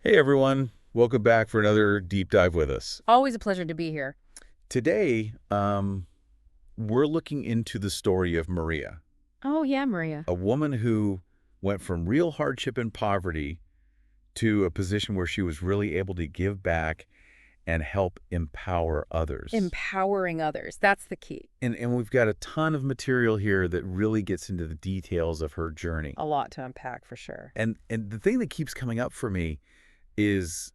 Hey everyone, welcome back for another deep dive with us. Always a pleasure to be here. Today, we're looking into the story of Maria, Oh, yeah, Maria. a woman who went from real hardship and poverty to a position where she was really able to give back and help empower others. Empowering others. That's the key. And we've got a ton of material here that really gets into the details of her journey. A lot to unpack for sure. And the thing that keeps coming up for me is,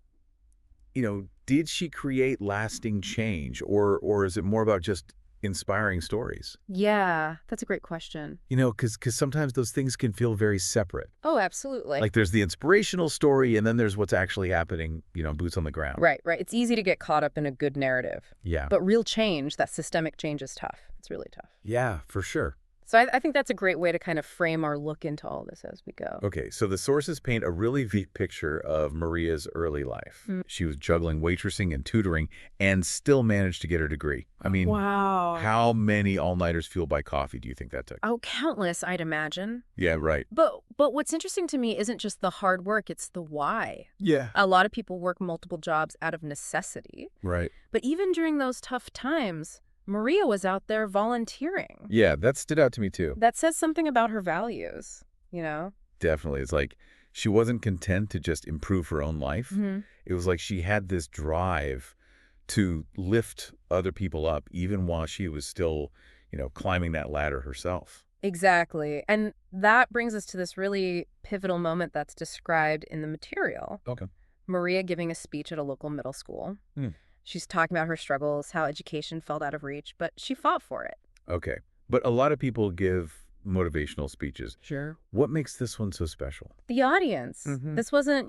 did she create lasting change, or is it more about just inspiring stories? Yeah, that's a great question. Because sometimes those things can feel very separate. Oh, absolutely. Like there's the inspirational story, and then there's what's actually happening, boots on the ground. Right. It's easy to get caught up in a good narrative. Yeah. But real change, that systemic change is tough. It's really tough. Yeah, for sure. So I think that's a great way to kind of frame our look into all this as we go. Okay, so the sources paint a really vivid picture of Maria's early life. She was juggling waitressing and tutoring and still managed to get her degree. I mean, Wow. how many all-nighters fueled by coffee do you think that took? Oh, countless, I'd imagine. Yeah, right. But what's interesting to me isn't just the hard work, it's the why. Yeah. A lot of people work multiple jobs out of necessity. Right. But even during those tough times, Maria was out there volunteering. Yeah, that stood out to me too. That says something about her values, Definitely. It's like she wasn't content to just improve her own life. It was like she had this drive to lift other people up even while she was still, climbing that ladder herself. Exactly. And that brings us to this really pivotal moment that's described in the material. Okay. Maria giving a speech at a local middle school. She's talking about her struggles, how education felt out of reach, but she fought for it. Okay. But a lot of people give motivational speeches. Sure. What makes this one so special? The audience. This wasn't,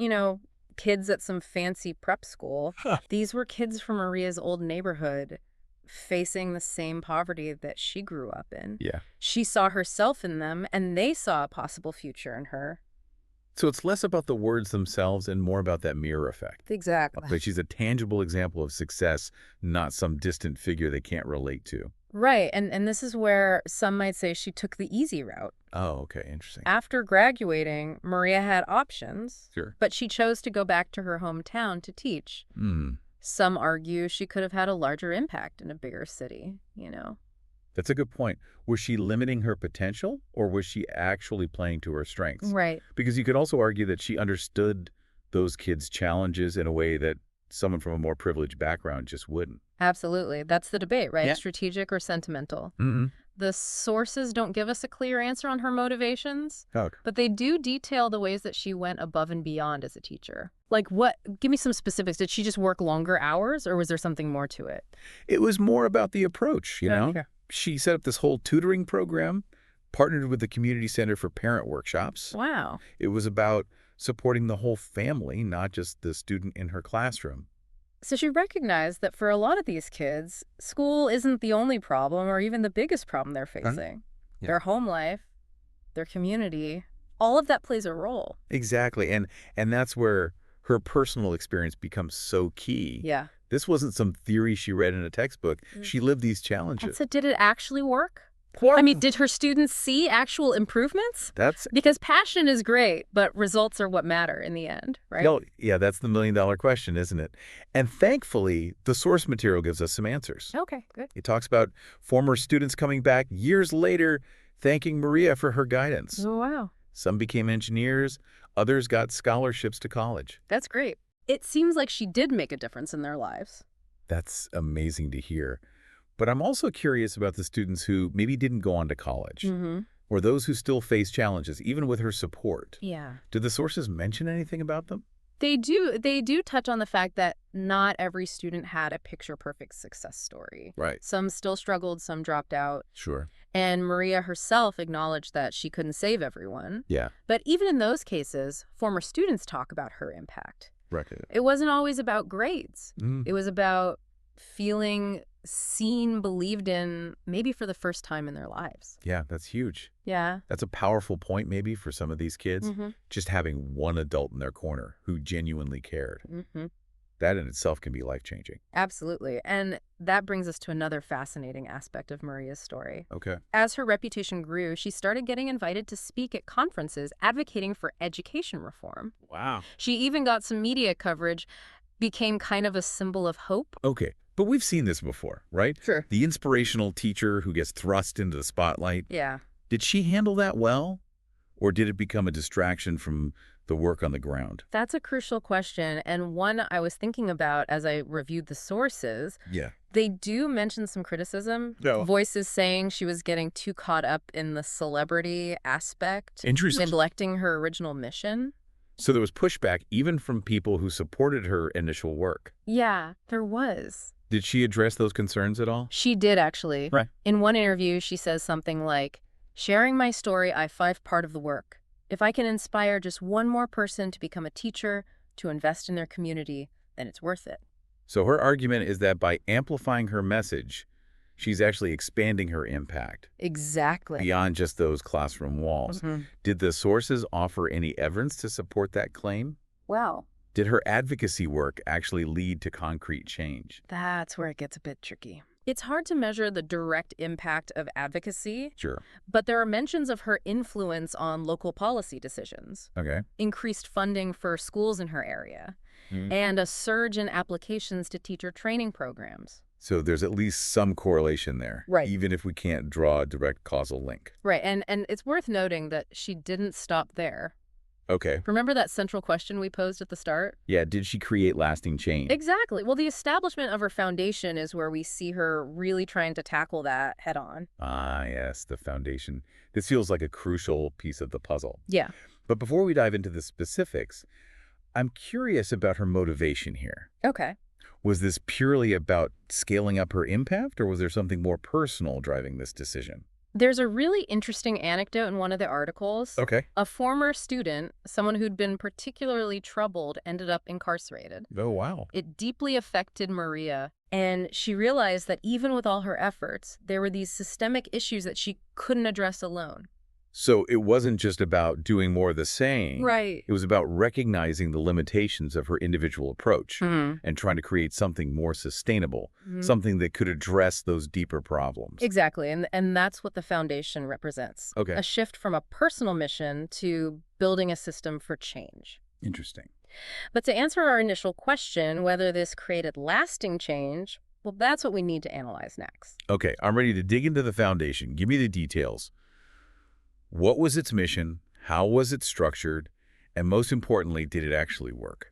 kids at some fancy prep school. These were kids from Maria's old neighborhood facing the same poverty that she grew up in. Yeah. She saw herself in them, and they saw a possible future in her. So it's less about the words themselves and more about that mirror effect. Exactly. But she's a tangible example of success, not some distant figure they can't relate to. Right. And this is where some might say she took the easy route. Oh, okay. Interesting. After graduating, Maria had options. Sure. But she chose to go back to her hometown to teach. Some argue she could have had a larger impact in a bigger city, That's a good point. Was she limiting her potential, or was she actually playing to her strengths? Right. Because you could also argue that she understood those kids' challenges in a way that someone from a more privileged background just wouldn't. Absolutely. That's the debate, right? Yeah. Strategic or sentimental. Mm-hmm. The sources don't give us a clear answer on her motivations, Okay. but they do detail the ways that she went above and beyond as a teacher. Like what? Give me some specifics. Did she just work longer hours, or was there something more to it? It was more about the approach, Yeah. She set up this whole tutoring program, partnered with the Community Center for Parent Workshops. Wow. It was about supporting the whole family, not just the student in her classroom. So she recognized that for a lot of these kids, school isn't the only problem or even the biggest problem they're facing. Yeah. Their home life, their community, all of that plays a role. Exactly. And that's where her personal experience becomes so key. Yeah. This wasn't some theory she read in a textbook. She lived these challenges. So did it actually work? I mean, did her students see actual improvements? Because passion is great, but results are what matter in the end, right? Yeah, that's the million-dollar question, isn't it? And thankfully, the source material gives us some answers. Okay, good. It talks about former students coming back years later, thanking Maria for her guidance. Oh, wow. Some became engineers. Others got scholarships to college. That's great. It seems like she did make a difference in their lives. That's amazing to hear. But I'm also curious about the students who maybe didn't go on to college, or those who still face challenges, even with her support. Yeah. Did the sources mention anything about them? They do touch on the fact that not every student had a picture-perfect success story. Right. Some still struggled, some dropped out. Sure. And Maria herself acknowledged that she couldn't save everyone. Yeah. But even in those cases, former students talk about her impact. Right. It wasn't always about grades. Mm. It was about feeling seen, believed in, maybe for the first time in their lives. Yeah, that's huge. Yeah. That's a powerful point maybe for some of these kids, just having one adult in their corner who genuinely cared. That in itself can be life-changing. Absolutely. And that brings us to another fascinating aspect of Maria's story. Okay. As her reputation grew, she started getting invited to speak at conferences advocating for education reform. Wow. She even got some media coverage, became kind of a symbol of hope. Okay. But we've seen this before, right? Sure. The inspirational teacher who gets thrust into the spotlight. Yeah. Did she handle that well? Or did it become a distraction from the work on the ground? That's a crucial question, and one I was thinking about as I reviewed the sources. Yeah. They do mention some criticism. No. Voices saying she was getting too caught up in the celebrity aspect, Interesting. neglecting her original mission. So there was pushback even from people who supported her initial work. Yeah, there was. Did she address those concerns at all? She did, actually. Right. In one interview, she says something like, "Sharing my story, I find part of the work. If I can inspire just one more person to become a teacher, to invest in their community, then it's worth it." So her argument is that by amplifying her message, she's actually expanding her impact Exactly. beyond just those classroom walls. Did the sources offer any evidence to support that claim? Well, Did her advocacy work actually lead to concrete change? that's where it gets a bit tricky. It's hard to measure the direct impact of advocacy, Sure. but there are mentions of her influence on local policy decisions, Okay. increased funding for schools in her area, and a surge in applications to teacher training programs. So there's at least some correlation there, Right. even if we can't draw a direct causal link. Right, and it's worth noting that she didn't stop there. Okay. Remember that central question we posed at the start? Yeah, did she create lasting change? Exactly. Well, the establishment of her foundation is where we see her really trying to tackle that head on. Ah, yes, the foundation. This feels like a crucial piece of the puzzle. Yeah. But before we dive into the specifics, I'm curious about her motivation here. Okay. Was this purely about scaling up her impact, or was there something more personal driving this decision? There's a really interesting anecdote in one of the articles. Okay. A former student, someone who'd been particularly troubled, ended up incarcerated. Oh, wow. It deeply affected Maria, and she realized that even with all her efforts, there were these systemic issues that she couldn't address alone. So it wasn't just about doing more of the same. Right. It was about recognizing the limitations of her individual approach and trying to create something more sustainable, something that could address those deeper problems. Exactly, and that's what the foundation represents. Okay. A shift from a personal mission to building a system for change. Interesting. But to answer our initial question, whether this created lasting change, well, that's what we need to analyze next. Okay, I'm ready to dig into the foundation. Give me the details. What was its mission? How was it structured? And most importantly, did it actually work?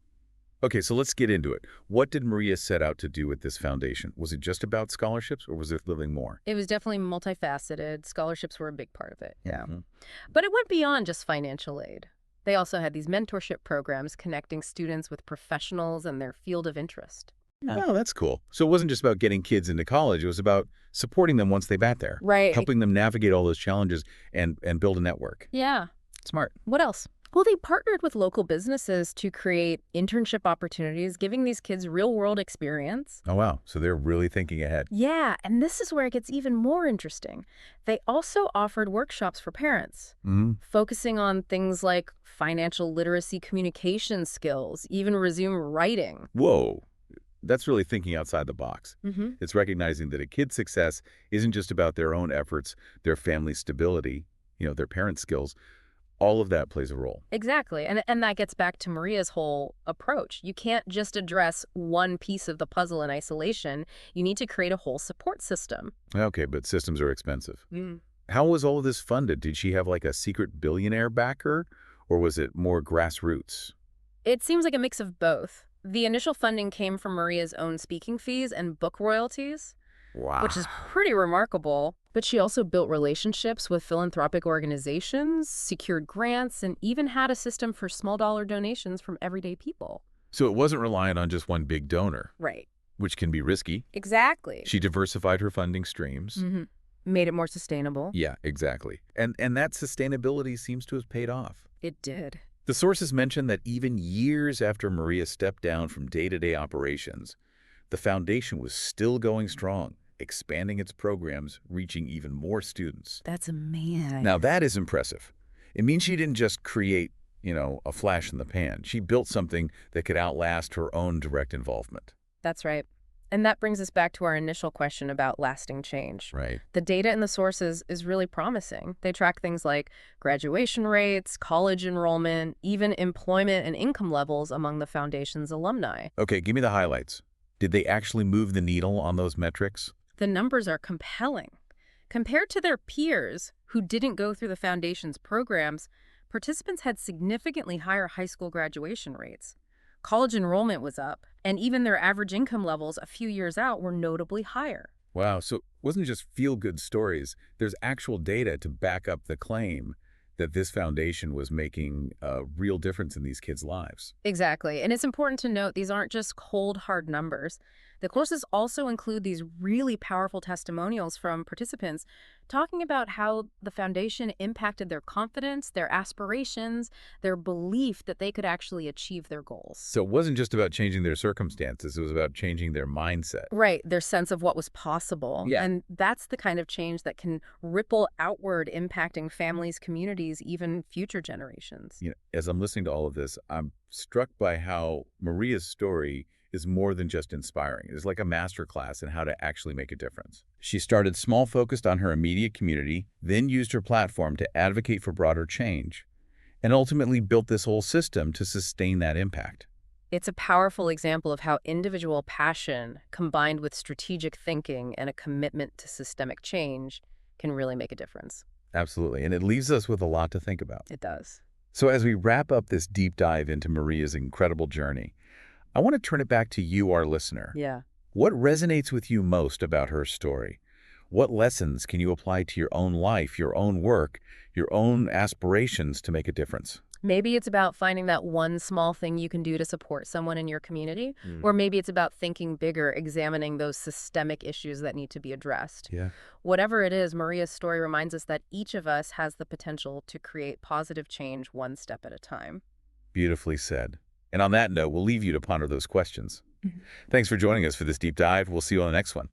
Okay, so let's get into it. What did Maria set out to do with this foundation? Was it just about scholarships, or was there something more? It was definitely multifaceted. Scholarships were a big part of it. Yeah. Mhm. But it went beyond just financial aid. They also had these mentorship programs connecting students with professionals and their field of interest. Oh, that's cool. So it wasn't just about getting kids into college. It was about supporting them once they got there. Right. Helping them navigate all those challenges and build a network. Yeah. Smart. What else? Well, they partnered with local businesses to create internship opportunities, giving these kids real-world experience. Oh, wow. So they're really thinking ahead. Yeah, and this is where it gets even more interesting. They also offered workshops for parents, focusing on things like financial literacy, communication skills, even resume writing. Whoa. That's really thinking outside the box. It's recognizing that a kid's success isn't just about their own efforts, their family's stability, their parents' skills. All of that plays a role. Exactly. And that gets back to Maria's whole approach. You can't just address one piece of the puzzle in isolation. You need to create a whole support system. Okay, but systems are expensive. How was all of this funded? Did she have like a secret billionaire backer, or was it more grassroots? It seems like a mix of both. The initial funding came from Maria's own speaking fees and book royalties, Wow. which is pretty remarkable. But she also built relationships with philanthropic organizations, secured grants, and even had a system for small dollar donations from everyday people. So it wasn't reliant on just one big donor, Right. which can be risky. Exactly. She diversified her funding streams. Made it more sustainable. Yeah, exactly. And that sustainability seems to have paid off. It did. The sources mention that even years after Maria stepped down from day-to-day operations, the foundation was still going strong, expanding its programs, reaching even more students. That's amazing. Now, that is impressive. It means she didn't just create a flash in the pan. She built something that could outlast her own direct involvement. That's right. And that brings us back to our initial question about lasting change. Right. The data in the sources is really promising. They track things like graduation rates, college enrollment, even employment and income levels among the foundation's alumni. Okay, give me the highlights. Did they actually move the needle on those metrics? The numbers are compelling. Compared to their peers who didn't go through the foundation's programs, participants had significantly higher high school graduation rates. College enrollment was up, and even their average income levels a few years out were notably higher. Wow, so it wasn't just feel-good stories. There's actual data to back up the claim that this foundation was making a real difference in these kids' lives. Exactly. And it's important to note these aren't just cold, hard numbers. The courses also include these really powerful testimonials from participants talking about how the foundation impacted their confidence, their aspirations, their belief that they could actually achieve their goals. So it wasn't just about changing their circumstances, it was about changing their mindset. Right, their sense of what was possible. Yeah. And that's the kind of change that can ripple outward, impacting families, communities, even future generations. As I'm listening to all of this, I'm struck by how Maria's story is more than just inspiring. It's like a masterclass in how to actually make a difference. She started small, focused on her immediate community, then used her platform to advocate for broader change, and ultimately built this whole system to sustain that impact. It's a powerful example of how individual passion, combined with strategic thinking and a commitment to systemic change, can really make a difference. Absolutely, and it leaves us with a lot to think about. It does. So as we wrap up this deep dive into Maria's incredible journey, I want to turn it back to you, our listener. Yeah. What resonates with you most about her story? What lessons can you apply to your own life, your own work, your own aspirations to make a difference? Maybe it's about finding that one small thing you can do to support someone in your community, or maybe it's about thinking bigger, examining those systemic issues that need to be addressed. Yeah. Whatever it is, Maria's story reminds us that each of us has the potential to create positive change one step at a time. Beautifully said. And on that note, we'll leave you to ponder those questions. Thanks for joining us for this deep dive. We'll see you on the next one.